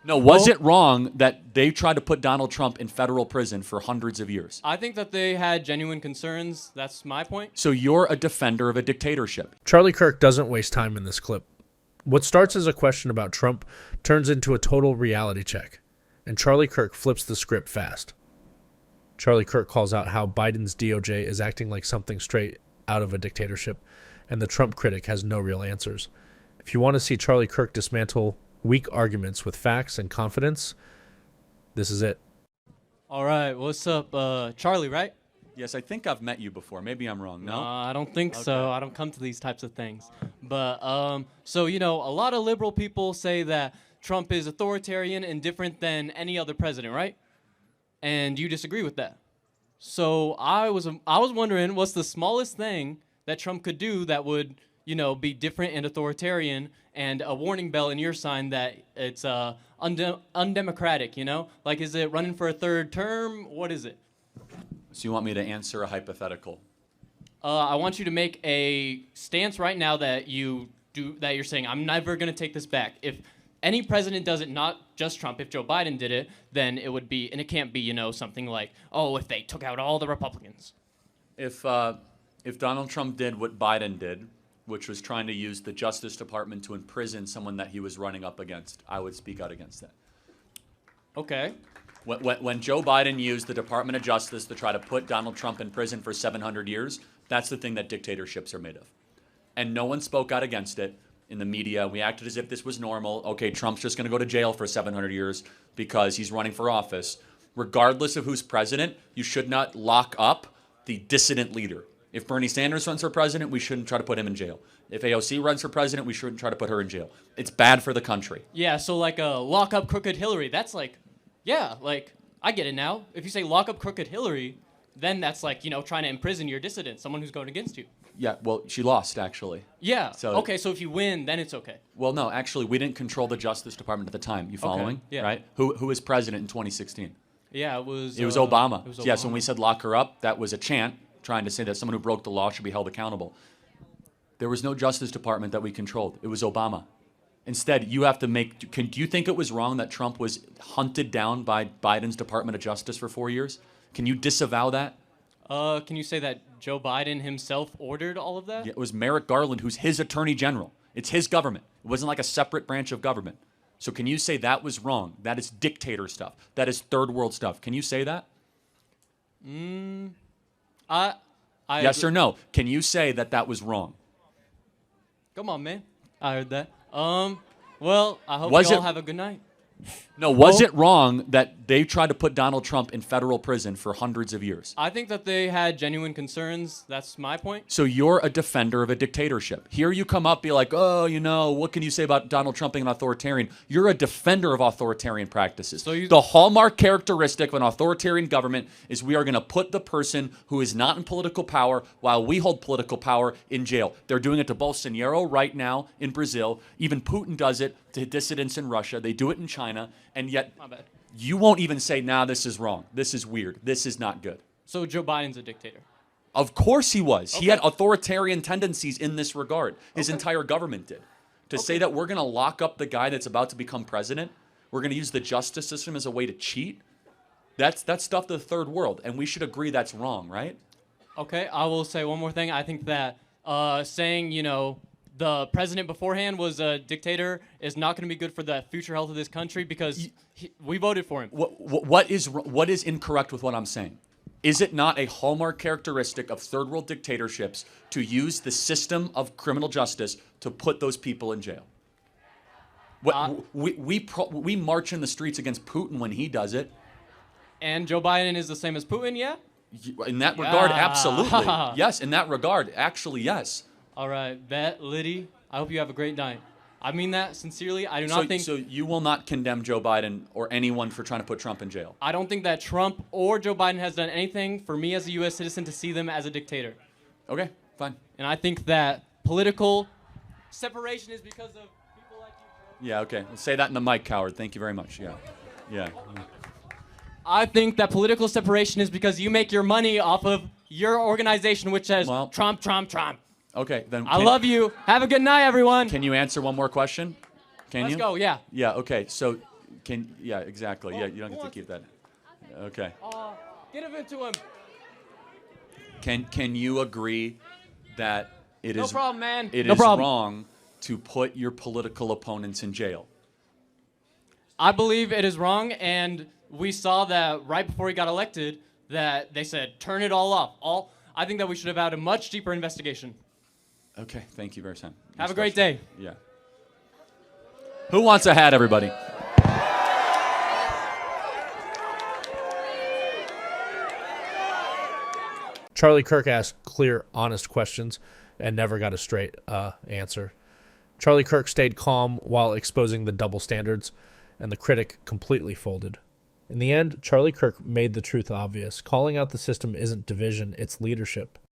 No, was it wrong that they tried to put Donald Trump in federal prison for hundreds of years? I think that they had genuine concerns. That's my point. So you're a defender of a dictatorship. Charlie Kirk doesn't waste time in this clip. What starts as a question about Trump turns into a total reality check, and Charlie Kirk flips the script fast. Charlie Kirk calls out how Biden's DOJ is acting like something straight out of a dictatorship, and the Trump critic has no real answers. If you want to see Charlie Kirk dismantle weak arguments with facts and confidence, this is it. All right, what's up, Charlie, right? Yes, I think I've met you before. Maybe I'm wrong. No? I don't think Okay. so. I don't come to these types of things. But, so, you know, a lot of liberal people say that Trump is authoritarian and different than any other president, right? And you disagree with that. So I was wondering, what's the smallest thing that Trump could do that would, you know, be different and authoritarian, and a warning bell in your sign that it's undemocratic, you know? Like, is it running for a third term? What is it? So you want me to answer a hypothetical? I want you to make a stance right now that you're saying, I'm never going to take this back. If any president does it, not just Trump, if Joe Biden did it, then it would be, and it can't be, you know, something like, oh, if they took out all the Republicans. If Donald Trump did what Biden did, which was trying to use the Justice Department to imprison someone that he was running up against, I would speak out against that. Okay. When Joe Biden used the Department of Justice to try to put Donald Trump in prison for 700 years, that's the thing that dictatorships are made of. And no one spoke out against it in the media. We acted as if this was normal. Okay, Trump's just going to go to jail for 700 years because he's running for office. Regardless of who's president, you should not lock up the dissident leader. If Bernie Sanders runs for president, we shouldn't try to put him in jail. If AOC runs for president, we shouldn't try to put her in jail. It's bad for the country. Yeah, so like lock up crooked Hillary, that's like, yeah, like, I get it now. If you say lock up crooked Hillary, then that's like, you know, trying to imprison your dissident, someone who's going against you. Yeah, well, she lost, actually. Yeah, So- okay, so if you win, then it's okay. Well, no, actually, we didn't control the Justice Department at the time. You following? yeah. Right? Who was president in 2016? Yeah, it was... It was Obama. It was Obama. Yes, when we said lock her up, that was a chant trying to say that someone who broke the law should be held accountable. There was no Justice Department that we controlled. It was Obama. Instead, you have to make... do you think it was wrong that Trump was hunted down by Biden's Department of Justice for 4 years? Can you disavow that? Can you say that Joe Biden himself ordered all of that? Yeah, it was Merrick Garland, who's his attorney general. It's his government. It wasn't like a separate branch of government. So can you say that was wrong? That is dictator stuff. That is third world stuff. Can you say that? Yes or no? Can you say that that was wrong? Come on, man. I heard that. Well, I hope Was you all it- have a good night. No, was it wrong that they tried to put Donald Trump in federal prison for hundreds of years? I think that they had genuine concerns. That's my point. So you're a defender of a dictatorship. Here you come up, be like, oh, you know, what can you say about Donald Trump being an authoritarian? You're a defender of authoritarian practices. So the hallmark characteristic of an authoritarian government is we are going to put the person who is not in political power while we hold political power in jail. They're doing it to Bolsonaro right now in Brazil. Even Putin does it to dissidents in Russia. They do it in China. And yet My bad. you won't even say, nah, this is wrong. This is weird. This is not good. So Joe Biden's a dictator. Of course he was. He Okay. had authoritarian tendencies in this regard. His entire government did. To say that we're going to lock up the guy that's about to become president, we're going to use the justice system as a way to cheat, that's stuff to the third world. And we should agree that's wrong, right? Okay, I will say one more thing. I think that saying, you know, the president beforehand was a dictator is not going to be good for the future health of this country because we voted for him. What is incorrect with what I'm saying? Is it not a hallmark characteristic of third world dictatorships to use the system of criminal justice to put those people in jail? We march in the streets against Putin when he does it. And Joe Biden is the same as Putin, yeah? In that regard, Yeah. absolutely. Yes, in that regard, actually, yes. All right, Bet, Liddy, I hope you have a great night. I mean that sincerely. I do not think... So you will not condemn Joe Biden or anyone for trying to put Trump in jail? I don't think that Trump or Joe Biden has done anything for me as a U.S. citizen to see them as a dictator. Okay, fine. And I think that political separation is because of people like you, Joe. Yeah, okay. Let's say that in the mic, Coward. Thank you very much. Yeah. Yeah. I think that political separation is because you make your money off of your organization, which says Well- Trump, Trump, Trump. Okay, then. I love you. Have a good night, everyone. Can you answer one more question? Can Let's you? go, yeah. Yeah, okay. So Yeah, exactly. Yeah, you don't get to keep that. Okay. Get him into him. Can you agree that it No is problem, man. it No is problem. wrong to put your political opponents in jail? I believe it is wrong, and we saw that right before he got elected that they said turn it all off. I think that we should have had a much deeper investigation. Okay, thank you very much. Have a great day. Yeah. Who wants a hat, everybody? Charlie Kirk asked clear, honest questions and never got a straight answer. Charlie Kirk stayed calm while exposing the double standards, and the critic completely folded. In the end, Charlie Kirk made the truth obvious. Calling out the system isn't division, it's leadership.